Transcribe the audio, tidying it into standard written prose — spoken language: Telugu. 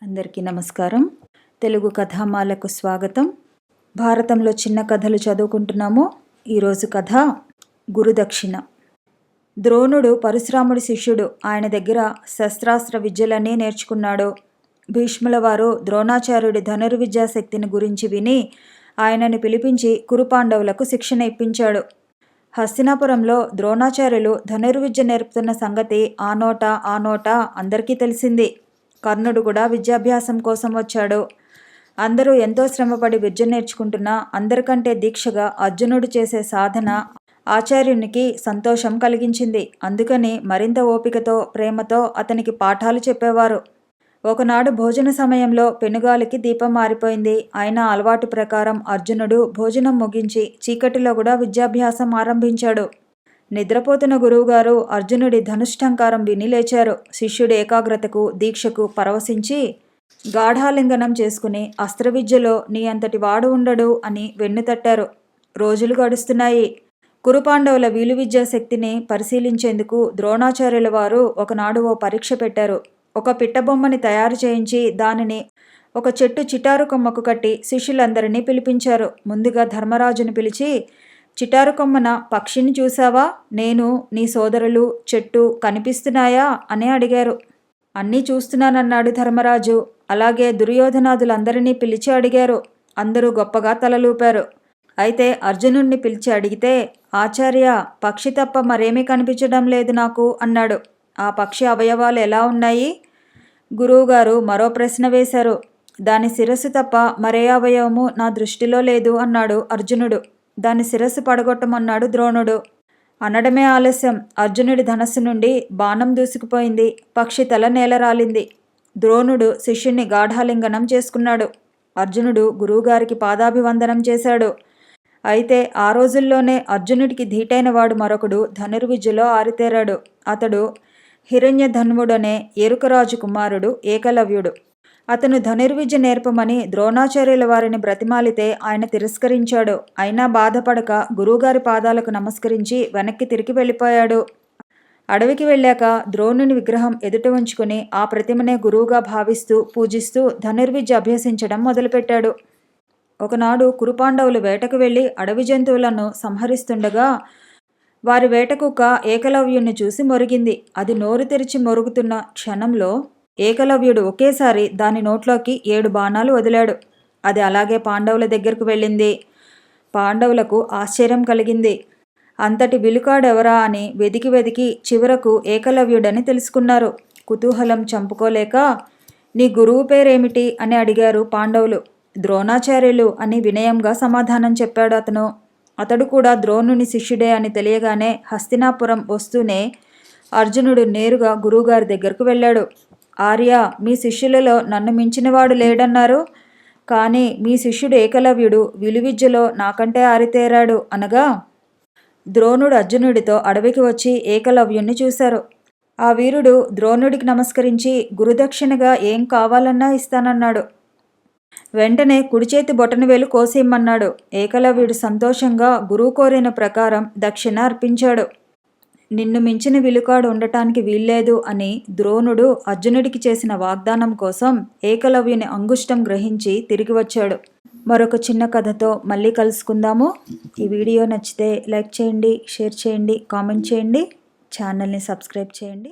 అందరికీ నమస్కారం. తెలుగు కథామాలకు స్వాగతం. భారతంలో చిన్న కథలు చదువుకుంటున్నాము. ఈరోజు కథ గురుదక్షిణ. ద్రోణుడు పరశురాముడి శిష్యుడు. ఆయన దగ్గర శస్త్రాస్త్ర విద్యలన్నీ నేర్చుకున్నాడు. భీష్ముల వారు ద్రోణాచార్యుడి ధనుర్విద్యా శక్తిని గురించి విని ఆయనని పిలిపించి కురుపాండవులకు శిక్షణ ఇప్పించాడు. హస్తినాపురంలో ద్రోణాచార్యులు ధనుర్విద్య నేర్పుతున్న సంగతి ఆ నోట అందరికీ తెలిసింది. కర్ణుడు కూడా విద్యాభ్యాసం కోసం వచ్చాడు. అందరూ ఎంతో శ్రమపడి విద్య నేర్చుకుంటున్నా అందరికంటే దీక్షగా అర్జునుడు చేసే సాధన ఆచార్యునికి సంతోషం కలిగించింది. అందుకని మరింత ఓపికతో ప్రేమతో అతనికి పాఠాలు చెప్పేవారు. ఒకనాడు భోజన సమయంలో పెనుగాలికి దీపం మారిపోయింది. అయినా అలవాటు ప్రకారం అర్జునుడు భోజనం ముగించి చీకటిలో కూడా విద్యాభ్యాసం ఆరంభించాడు. నిద్రపోతున్న గురువుగారు అర్జునుడి ధనుష్టంకారం విని లేచారు. శిష్యుడి ఏకాగ్రతకు దీక్షకు పరవశించి గాఢాలింగనం చేసుకుని అస్త్రవిద్యలో నీ అంతటి వాడు ఉండడు అని వెన్నుతట్టారు. రోజులు గడుస్తున్నాయి. కురుపాండవుల విలువిద్యా శక్తిని పరిశీలించేందుకు ద్రోణాచార్యుల వారు ఒకనాడు ఓ పరీక్ష పెట్టారు. ఒక పిట్టబొమ్మని తయారు చేయించి దానిని ఒక చెట్టు చిటారు కొమ్మకు కట్టి శిష్యులందరినీ పిలిపించారు. ముందుగా ధర్మరాజుని పిలిచి, చిటారు కొమ్మన పక్షిని చూసావా? నేను, నీ సోదరులు, చెట్టు కనిపిస్తున్నాయా అని అడిగారు. అన్నీ చూస్తున్నానన్నాడు ధర్మరాజు. అలాగే దుర్యోధనాదులందరినీ పిలిచి అడిగారు. అందరూ గొప్పగా తలలూపారు. అయితే అర్జునుడిని పిలిచి అడిగితే, ఆచార్య, పక్షి తప్ప మరేమీ కనిపించడం లేదు నాకు అన్నాడు. ఆ పక్షి అవయవాలు ఎలా ఉన్నాయి? గురువుగారు మరో ప్రశ్న వేశారు. దాని శిరస్సు తప్ప మరే అవయవము నా దృష్టిలో లేదు అన్నాడు అర్జునుడు. దాని శిరస్సు పడగొట్టమన్నాడు ద్రోణుడు. అనడమే ఆలస్యం. అర్జునుడి ధనస్సు నుండి బాణం దూసుకుపోయింది. పక్షి తల నేలరాలింది. ద్రోణుడు శిష్యుణ్ణి గాఢాలింగనం చేసుకున్నాడు. అర్జునుడు గురువుగారికి పాదాభివందనం చేశాడు. అయితే ఆ రోజుల్లోనే అర్జునుడికి ధీటైన వాడు మరొకడు ధనుర్విద్యలో ఆరితేరాడు. అతడు హిరణ్యధన్వుడనే ఎరుకరాజు కుమారుడు ఏకలవ్యుడు. అతను ధనుర్విద్య నేర్పమని ద్రోణాచార్యుల వారిని బ్రతిమాలితే ఆయన తిరస్కరించాడు. అయినా బాధపడక గురువుగారి పాదాలకు నమస్కరించి వెనక్కి తిరిగి వెళ్ళిపోయాడు. అడవికి వెళ్ళాక ద్రోణుని విగ్రహం ఎదుట ఉంచుకుని ఆ ప్రతిమనే గురువుగా భావిస్తూ పూజిస్తూ ధనుర్విద్య అభ్యసించడం మొదలుపెట్టాడు. ఒకనాడు కురుపాండవులు వేటకు వెళ్ళి అడవి జంతువులను సంహరిస్తుండగా వారి వేటకుక్క ఏకలవ్యుణ్ణి చూసి మొరిగింది. అది నోరు తెరిచి మొరుగుతున్న క్షణంలో ఏకలవ్యుడు ఒకేసారి దాని నోట్లోకి 7 బాణాలు వదిలాడు. అది అలాగే పాండవుల దగ్గరకు వెళ్ళింది. పాండవులకు ఆశ్చర్యం కలిగింది. అంతటి విలుకాడెవరా అని వెదికి చివరకు ఏకలవ్యుడని తెలుసుకున్నారు. కుతూహలం చంపుకోలేక, నీ గురువు పేరేమిటి అని అడిగారు పాండవులు. ద్రోణాచార్యులు అని వినయంగా సమాధానం చెప్పాడు అతను. అతడు కూడా ద్రోణుని శిష్యుడే అని తెలియగానే హస్తినాపురం వస్తూనే అర్జునుడు నేరుగా గురువుగారి దగ్గరకు వెళ్ళాడు. ఆర్య, మీ శిష్యులలో నన్ను మించినవాడు లేడన్నారు, కానీ మీ శిష్యుడు ఏకలవ్యుడు విలువిద్యలో నాకంటే ఆరితేరాడు అనగా ద్రోణుడు అర్జునుడితో అడవికి వచ్చి ఏకలవ్యుణ్ణి చూశారు. ఆ వీరుడు ద్రోణుడికి నమస్కరించి గురుదక్షిణగా ఏం కావాలన్నా ఇస్తానన్నాడు. వెంటనే కుడిచేతి బొటనవేలు కోసేయమన్నాడు. ఏకలవ్యుడు సంతోషంగా గురువు కోరిన ప్రకారం దక్షిణ అర్పించాడు. నిన్ను మించిన విలుకాడు ఉండటానికి వీల్లేదు అని ద్రోణుడు అర్జునుడికి చేసిన వాగ్దానం కోసం ఏకలవ్యుని అంగుష్టం గ్రహించి తిరిగి వచ్చాడు. మరొక చిన్న కథతో మళ్ళీ కలుసుకుందాము. ఈ వీడియో నచ్చితే లైక్ చేయండి, షేర్ చేయండి, కామెంట్ చేయండి, ఛానల్ని సబ్స్క్రైబ్ చేయండి.